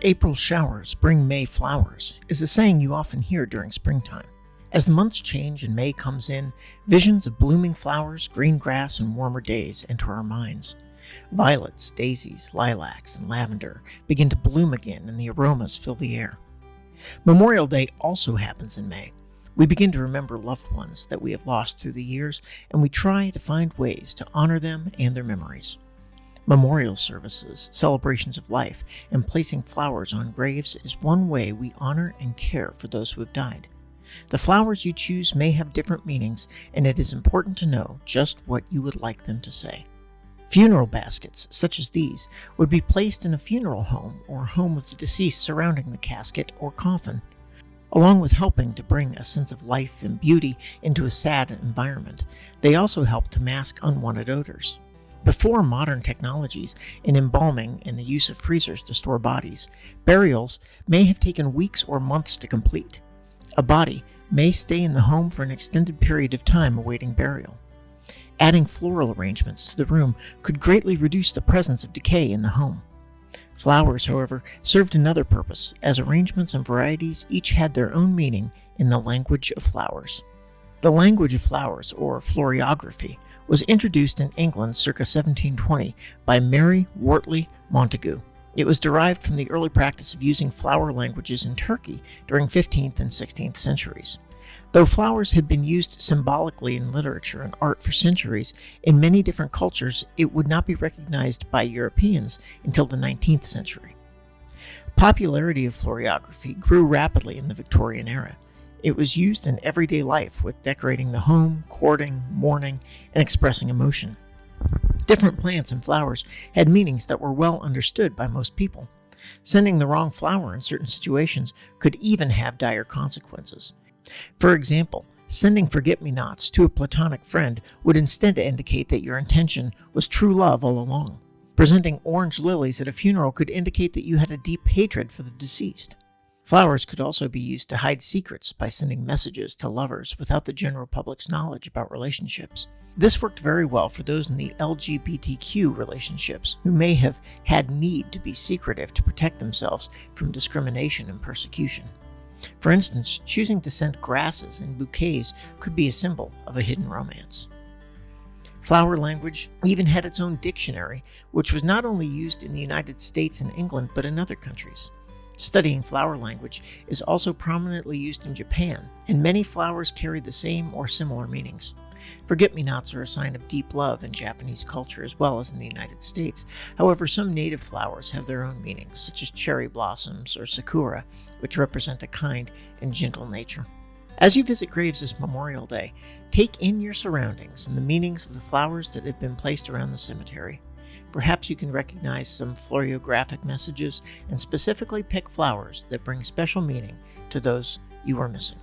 April showers bring May flowers is a saying you often hear during springtime. As the months change and May comes in, visions of blooming flowers, green grass, and warmer days enter our minds. Violets, daisies, lilacs, and lavender begin to bloom again, and the aromas fill the air. Memorial Day also happens in May. We begin to remember loved ones that we have lost through the years, and we try to find ways to honor them and their memories. Memorial services, celebrations of life, and placing flowers on graves is one way we honor and care for those who have died. The flowers you choose may have different meanings, and it is important to know just what you would like them to say. Funeral baskets, such as these, would be placed in a funeral home or home of the deceased surrounding the casket or coffin. Along with helping to bring a sense of life and beauty into a sad environment, they also help to mask unwanted odors. Before modern technologies in embalming and the use of freezers to store bodies, burials may have taken weeks or months to complete. A body may stay in the home for an extended period of time awaiting burial. Adding floral arrangements to the room could greatly reduce the presence of decay in the home. Flowers, however, served another purpose, as arrangements and varieties each had their own meaning in the language of flowers. The language of flowers, or floriography, was introduced in England circa 1720 by Mary Wortley Montagu. It was derived from the early practice of using flower languages in Turkey during 15th and 16th centuries. Though flowers had been used symbolically in literature and art for centuries, in many different cultures it would not be recognized by Europeans until the 19th century. Popularity of floriography grew rapidly in the Victorian era. It was used in everyday life with decorating the home, courting, mourning, and expressing emotion. Different plants and flowers had meanings that were well understood by most people. Sending the wrong flower in certain situations could even have dire consequences. For example, sending forget-me-nots to a platonic friend would instead indicate that your intention was true love all along. Presenting orange lilies at a funeral could indicate that you had a deep hatred for the deceased. Flowers could also be used to hide secrets by sending messages to lovers without the general public's knowledge about relationships. This worked very well for those in the LGBTQ relationships who may have had need to be secretive to protect themselves from discrimination and persecution. For instance, choosing to send grasses in bouquets could be a symbol of a hidden romance. Flower language even had its own dictionary, which was not only used in the United States and England, but in other countries. Studying flower language is also prominently used in Japan, and many flowers carry the same or similar meanings. Forget-me-nots are a sign of deep love in Japanese culture as well as in the United States. However, some native flowers have their own meanings, such as cherry blossoms or sakura, which represent a kind and gentle nature. As you visit graves this Memorial Day, take in your surroundings and the meanings of the flowers that have been placed around the cemetery. Perhaps you can recognize some floriographic messages and specifically pick flowers that bring special meaning to those you are missing.